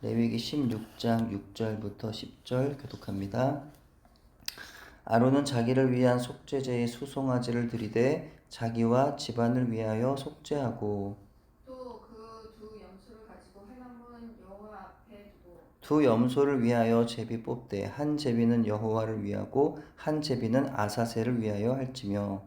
레위기 16장 6절부터 10절 교독합니다. 아론은 자기를 위한 속죄제의 수송아지를 들이되 자기와 집안을 위하여 속죄하고 또 그 두 염소를 가지고 회막문 여호와 앞에 두고 두 염소를 위하여 제비 뽑되 한 제비는 여호와를 위하고 한 제비는 아사셀을 위하여 할지며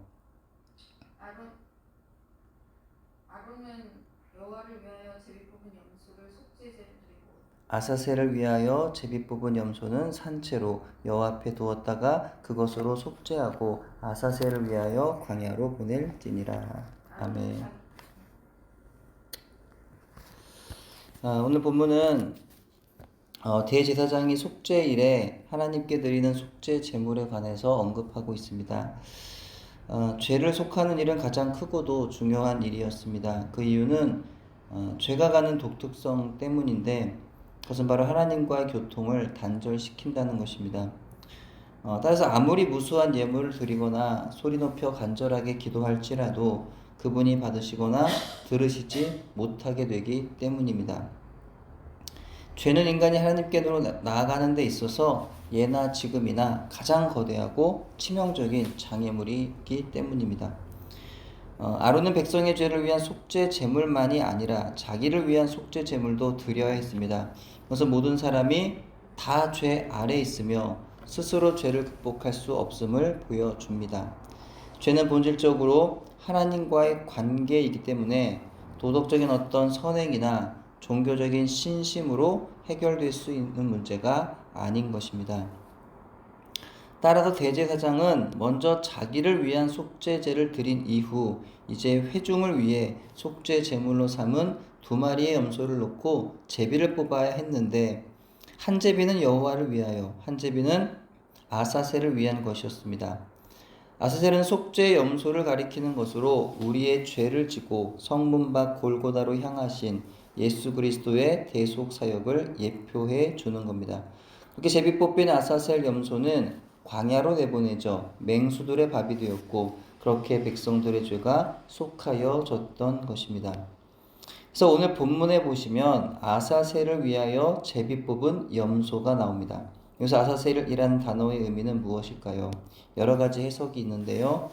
아론은 여호와를 위하여 제비 뽑은 염소를 속죄제로 드리고 아사셀을 위하여 제비 뽑은 염소는 산채로 여호와 앞에 두었다가 그것으로 속죄하고 아사셀을 위하여 광야로 보낼지니라. 아멘. 오늘 본문은 대제사장이 속죄일에 하나님께 드리는 속죄 제물에 관해서 언급하고 있습니다. 죄를 속하는 일은 가장 크고도 중요한 일이었습니다. 그 이유는 죄가 가는 독특성 때문인데 그것은 바로 하나님과의 교통을 단절시킨다는 것입니다. 따라서 아무리 무수한 예물을 드리거나 소리 높여 간절하게 기도할지라도 그분이 받으시거나 들으시지 못하게 되기 때문입니다. 죄는 인간이 하나님께로 나아가는 데 있어서 예나 지금이나 가장 거대하고 치명적인 장애물이기 때문입니다. 아론은 백성의 죄를 위한 속죄 제물만이 아니라 자기를 위한 속죄 제물도 드려야 했습니다. 그래서 모든 사람이 다 죄 아래 있으며 스스로 죄를 극복할 수 없음을 보여줍니다. 죄는 본질적으로 하나님과의 관계이기 때문에 도덕적인 어떤 선행이나 종교적인 신심으로 해결될 수 있는 문제가 아닌 것입니다. 따라서 대제사장은 먼저 자기를 위한 속죄제를 드린 이후 이제 회중을 위해 속죄 제물로 삼은 2마리의 염소를 놓고 제비를 뽑아야 했는데 한 제비는 여호와를 위하여 한 제비는 아사셀을 위한 것이었습니다. 아사셀은 속죄 염소를 가리키는 것으로 우리의 죄를 지고 성문 밖 골고다로 향하신 예수 그리스도의 대속 사역을 예표해 주는 겁니다. 그렇게 제비 뽑힌 아사셀 염소는 광야로 내보내져 맹수들의 밥이 되었고 그렇게 백성들의 죄가 속하여졌던 것입니다. 그래서 오늘 본문에 보시면 아사셀을 위하여 제비 뽑은 염소가 나옵니다. 여기서 아사셀이라는 단어의 의미는 무엇일까요? 여러 가지 해석이 있는데요.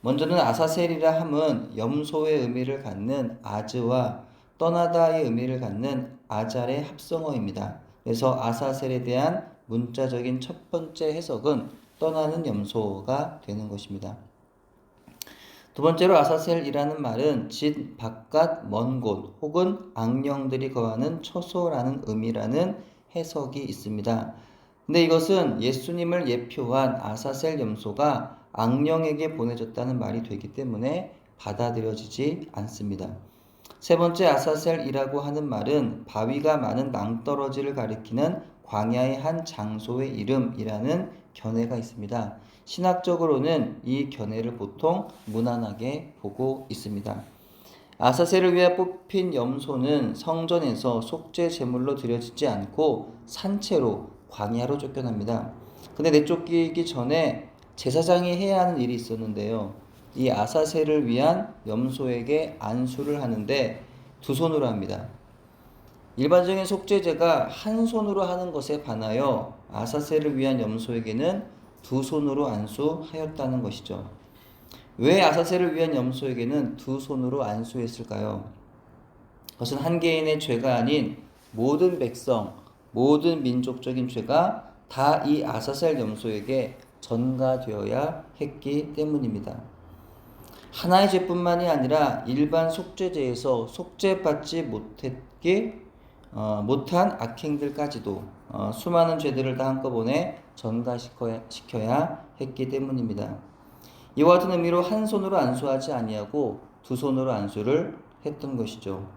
먼저는 아사셀이라 함은 염소의 의미를 갖는 아즈와 떠나다의 의미를 갖는 아잘의 합성어입니다. 그래서 아사셀에 대한 문자적인 첫 번째 해석은 떠나는 염소가 되는 것입니다. 두 번째로 아사셀이라는 말은 진 바깥 먼 곳 혹은 악령들이 거하는 처소라는 의미라는 해석이 있습니다. 근데 이것은 예수님을 예표한 아사셀 염소가 악령에게 보내졌다는 말이 되기 때문에 받아들여지지 않습니다. 세 번째 아사셀이라고 하는 말은 바위가 많은 낭떠러지를 가리키는 광야의 한 장소의 이름이라는 견해가 있습니다. 신학적으로는 이 견해를 보통 무난하게 보고 있습니다. 아사셀을 위해 뽑힌 염소는 성전에서 속죄 제물로 드려지지 않고 산채로 광야로 쫓겨납니다. 근데 내쫓기기 전에 제사장이 해야 하는 일이 있었는데요. 이 아사셀을 위한 염소에게 안수를 하는데 두 손으로 합니다. 일반적인 속죄제가 한 손으로 하는 것에 반하여 아사셀을 위한 염소에게는 두 손으로 안수하였다는 것이죠. 왜 아사셀을 위한 염소에게는 두 손으로 안수했을까요? 그것은 한 개인의 죄가 아닌 모든 백성, 모든 민족적인 죄가 다 이 아사셀 염소에게 전가되어야 했기 때문입니다. 하나의 죄뿐만이 아니라 일반 속죄제에서 속죄받지 못한 악행들까지도 수많은 죄들을 다 한꺼번에 전가시켜야 했기 때문입니다. 이와 같은 의미로 한 손으로 안수하지 아니하고 두 손으로 안수를 했던 것이죠.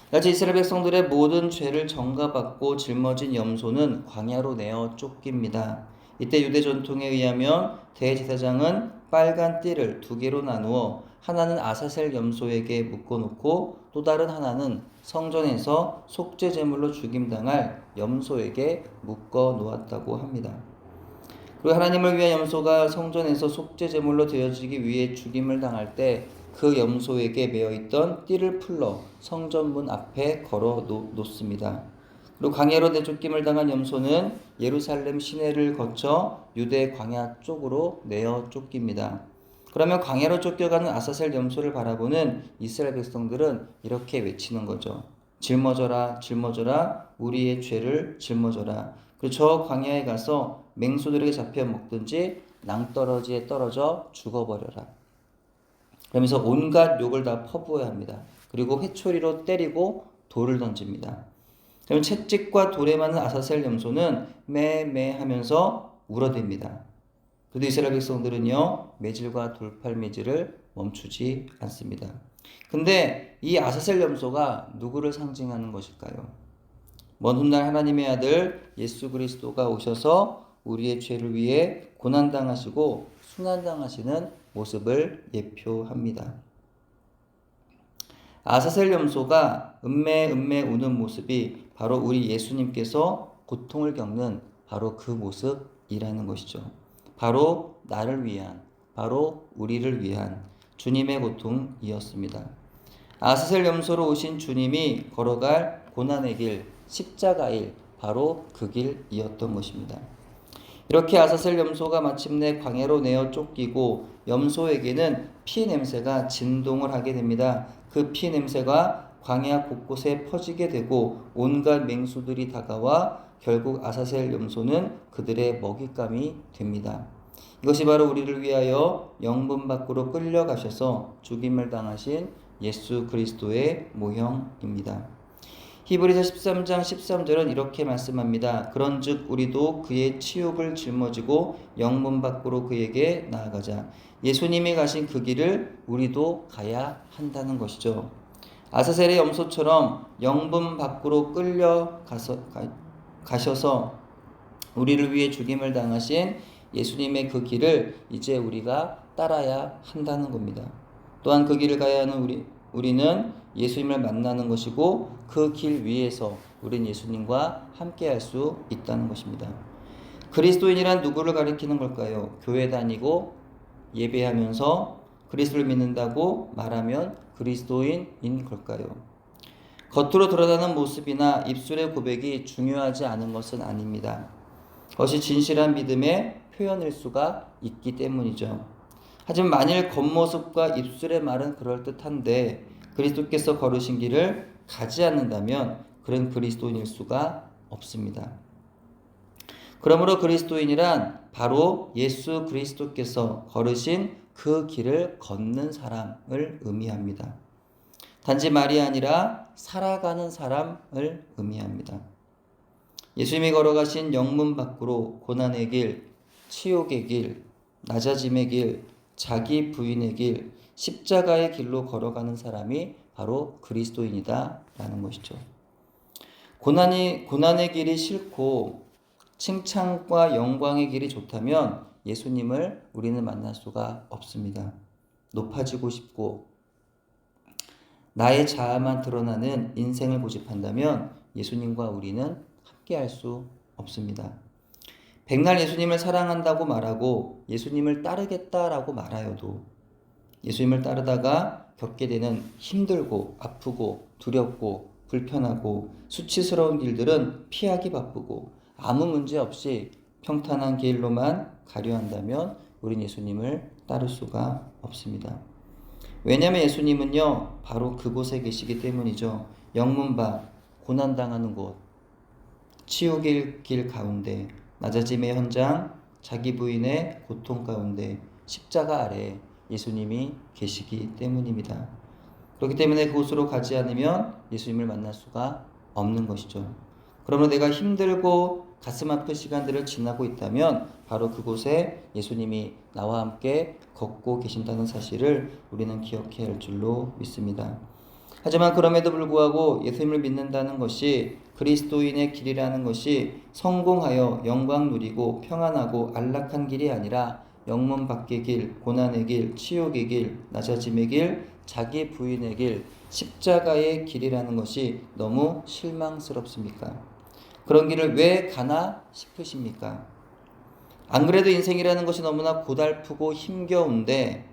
같이 이스라엘 백성들의 모든 죄를 전가받고 짊어진 염소는 광야로 내어 쫓깁니다. 이때 유대 전통에 의하면 대제사장은 빨간 띠를 2개로 나누어 하나는 아사셀 염소에게 묶어놓고 또 다른 하나는 성전에서 속죄 제물로 죽임당할 염소에게 묶어 놓았다고 합니다. 그리고 하나님을 위한 염소가 성전에서 속죄 제물로 되어지기 위해 죽임을 당할 때 그 염소에게 매어있던 띠를 풀러 성전문 앞에 걸어 놓습니다. 그리고 광야로 내쫓김을 당한 염소는 예루살렘 시내를 거쳐 유대 광야 쪽으로 내어 쫓깁니다. 그러면 광야로 쫓겨가는 아사셀 염소를 바라보는 이스라엘 백성들은 이렇게 외치는 거죠. 짊어져라, 짊어져라, 우리의 죄를 짊어져라. 그리고 저 광야에 가서 맹수들에게 잡혀 먹든지 낭떠러지에 떨어져 죽어버려라. 그러면서 온갖 욕을 다 퍼부어야 합니다. 그리고 회초리로 때리고 돌을 던집니다. 그러면 채찍과 돌에 맞는 아사셀 염소는 매매 하면서 울어댑니다. 그래도 이스라엘 백성들은요, 매질과 돌팔매질을 멈추지 않습니다. 근데 이 아사셀 염소가 누구를 상징하는 것일까요? 먼 훗날 하나님의 아들 예수 그리스도가 오셔서 우리의 죄를 위해 고난당하시고 순환당하시는 모습을 예표합니다. 아사셀 염소가 음매 우는 모습이 바로 우리 예수님께서 고통을 겪는 바로 그 모습이라는 것이죠. 바로 나를 위한, 바로 우리를 위한 주님의 고통이었습니다. 아사셀 염소로 오신 주님이 걸어갈 고난의 길, 십자가일, 바로 그 길이었던 것입니다. 이렇게 아사셀 염소가 마침내 광야로 내어 쫓기고 염소에게는 피 냄새가 진동을 하게 됩니다. 그 피 냄새가 광야 곳곳에 퍼지게 되고 온갖 맹수들이 다가와 결국 아사셀 염소는 그들의 먹잇감이 됩니다. 이것이 바로 우리를 위하여 영분 밖으로 끌려가셔서 죽임을 당하신 예수 그리스도의 모형입니다. 히브리서 13장 13절은 이렇게 말씀합니다. 그런즉 우리도 그의 치욕을 짊어지고 영문 밖으로 그에게 나아가자. 예수님이 가신 그 길을 우리도 가야 한다는 것이죠. 아사셀의 염소처럼 영분 밖으로 가셔서 우리를 위해 죽임을 당하신 예수님의 그 길을 이제 우리가 따라야 한다는 겁니다. 또한 그 길을 가야 하는 우리는 예수님을 만나는 것이고 그 길 위에서 우린 예수님과 함께 할 수 있다는 것입니다. 그리스도인이란 누구를 가리키는 걸까요? 교회 다니고 예배하면서 그리스도를 믿는다고 말하면 그리스도인인 걸까요? 겉으로 드러나는 모습이나 입술의 고백이 중요하지 않은 것은 아닙니다. 그것이 진실한 믿음의 표현일 수가 있기 때문이죠. 하지만 만일 겉모습과 입술의 말은 그럴듯한데 그리스도께서 걸으신 길을 가지 않는다면 그런 그리스도인일 수가 없습니다. 그러므로 그리스도인이란 바로 예수 그리스도께서 걸으신 그 길을 걷는 사람을 의미합니다. 단지 말이 아니라 살아가는 사람을 의미합니다. 예수님이 걸어가신 영문 밖으로 고난의 길, 치욕의 길, 낮아짐의 길, 자기 부인의 길, 십자가의 길로 걸어가는 사람이 바로 그리스도인이다라는 것이죠. 고난의 길이 싫고 칭찬과 영광의 길이 좋다면 예수님을 우리는 만날 수가 없습니다. 높아지고 싶고 나의 자아만 드러나는 인생을 고집한다면 예수님과 우리는 함께할 수 없습니다. 백날 예수님을 사랑한다고 말하고 예수님을 따르겠다라고 말하여도 예수님을 따르다가 겪게 되는 힘들고 아프고 두렵고 불편하고 수치스러운 길들은 피하기 바쁘고 아무 문제 없이 평탄한 길로만 가려 한다면 우린 예수님을 따를 수가 없습니다. 왜냐하면 예수님은요 바로 그곳에 계시기 때문이죠. 영문밖, 고난당하는 곳, 치욕의 길 가운데, 낮아짐의 현장, 자기 부인의 고통 가운데 십자가 아래 예수님이 계시기 때문입니다. 그렇기 때문에 그곳으로 가지 않으면 예수님을 만날 수가 없는 것이죠. 그러므로 내가 힘들고 가슴 아픈 시간들을 지나고 있다면 바로 그곳에 예수님이 나와 함께 걷고 계신다는 사실을 우리는 기억해야 할 줄로 믿습니다. 하지만 그럼에도 불구하고 예수님을 믿는다는 것이 그리스도인의 길이라는 것이 성공하여 영광 누리고 평안하고 안락한 길이 아니라 영문 밖의 길, 고난의 길, 치욕의 길, 낮아짐의 길, 자기 부인의 길, 십자가의 길이라는 것이 너무 실망스럽습니까? 그런 길을 왜 가나 싶으십니까? 안 그래도 인생이라는 것이 너무나 고달프고 힘겨운데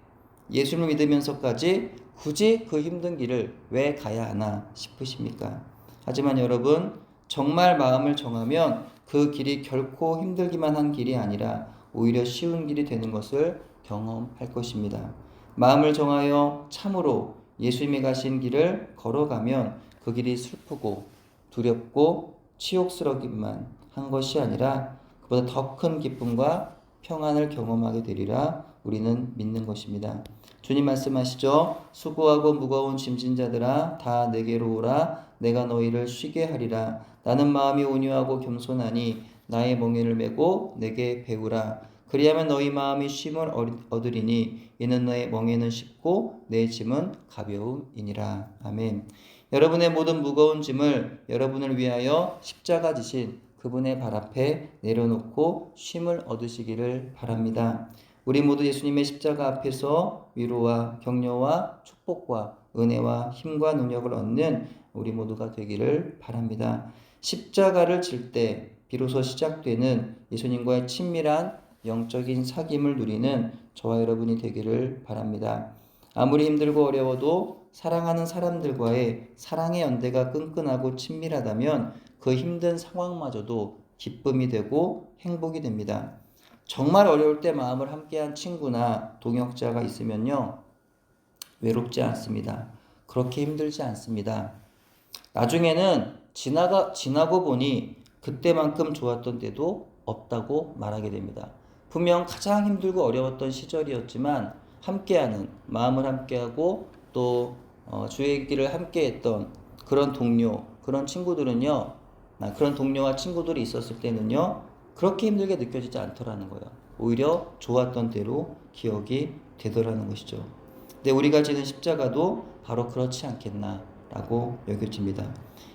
예수를 믿으면서까지 굳이 그 힘든 길을 왜 가야 하나 싶으십니까? 하지만 여러분, 정말 마음을 정하면 그 길이 결코 힘들기만 한 길이 아니라 오히려 쉬운 길이 되는 것을 경험할 것입니다. 마음을 정하여 참으로 예수님이 가신 길을 걸어가면 그 길이 슬프고 두렵고 치욕스럽기만 한 것이 아니라 그보다 더 큰 기쁨과 평안을 경험하게 되리라 우리는 믿는 것입니다. 주님 말씀하시죠. 수고하고 무거운 짐진 자들아 다 내게로 오라. 내가 너희를 쉬게 하리라. 나는 마음이 온유하고 겸손하니 나의 멍에를 메고 내게 배우라. 그리하면 너희 마음이 쉼을 얻으리니 이는 너의 멍에는 쉽고 내 짐은 가벼움이니라. 아멘. 여러분의 모든 무거운 짐을 여러분을 위하여 십자가 지신 그분의 발 앞에 내려놓고 쉼을 얻으시기를 바랍니다. 우리 모두 예수님의 십자가 앞에서 위로와 격려와 축복과 은혜와 힘과 능력을 얻는 우리 모두가 되기를 바랍니다. 십자가를 질 때 비로소 시작되는 예수님과의 친밀한 영적인 사귐을 누리는 저와 여러분이 되기를 바랍니다. 아무리 힘들고 어려워도 사랑하는 사람들과의 사랑의 연대가 끈끈하고 친밀하다면 그 힘든 상황마저도 기쁨이 되고 행복이 됩니다. 정말 어려울 때 마음을 함께한 친구나 동역자가 있으면요, 외롭지 않습니다. 그렇게 힘들지 않습니다. 나중에는 지나고 보니 그때만큼 좋았던 때도 없다고 말하게 됩니다. 분명 가장 힘들고 어려웠던 시절이었지만 함께하는, 마음을 함께하고 또 주의 길을 함께했던 그런 동료, 그런 친구들은요, 그런 동료와 친구들이 있었을 때는요, 그렇게 힘들게 느껴지지 않더라는 거예요. 오히려 좋았던 때로 기억이 되더라는 것이죠. 근데 우리가 지는 십자가도 바로 그렇지 않겠나라고 여겨집니다.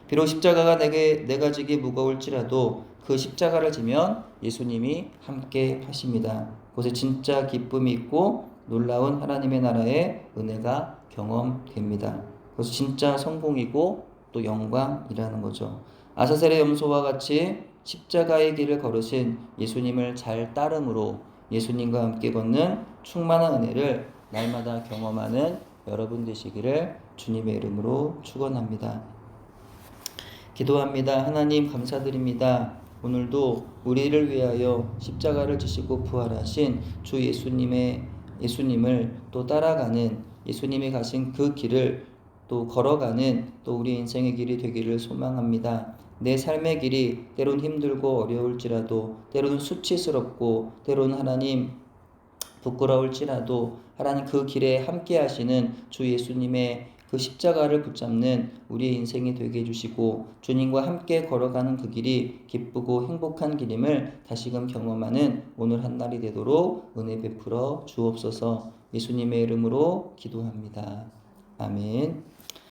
비록 십자가가 내가 지기 무거울지라도 그 십자가를 지면 예수님이 함께 하십니다. 그곳에 진짜 기쁨이 있고 놀라운 하나님의 나라의 은혜가 경험됩니다. 그래서 진짜 성공이고 또 영광이라는 거죠. 아사셀의 염소와 같이 십자가의 길을 걸으신 예수님을 잘 따름으로 예수님과 함께 걷는 충만한 은혜를 날마다 경험하는 여러분 되시기를 주님의 이름으로 축원합니다. 기도합니다. 하나님 감사드립니다. 오늘도 우리를 위하여 십자가를 지시고 부활하신 주 예수님을 또 따라가는 예수님이 가신 그 길을 또 걸어가는 또 우리 인생의 길이 되기를 소망합니다. 내 삶의 길이 때론 힘들고 어려울지라도 때로는 수치스럽고 때로는 하나님 부끄러울지라도 하나님 그 길에 함께 하시는 주 예수님의 그 십자가를 붙잡는 우리의 인생이 되게 해주시고 주님과 함께 걸어가는 그 길이 기쁘고 행복한 길임을 다시금 경험하는 오늘 한 날이 되도록 은혜 베풀어 주옵소서. 예수님의 이름으로 기도합니다. 아멘.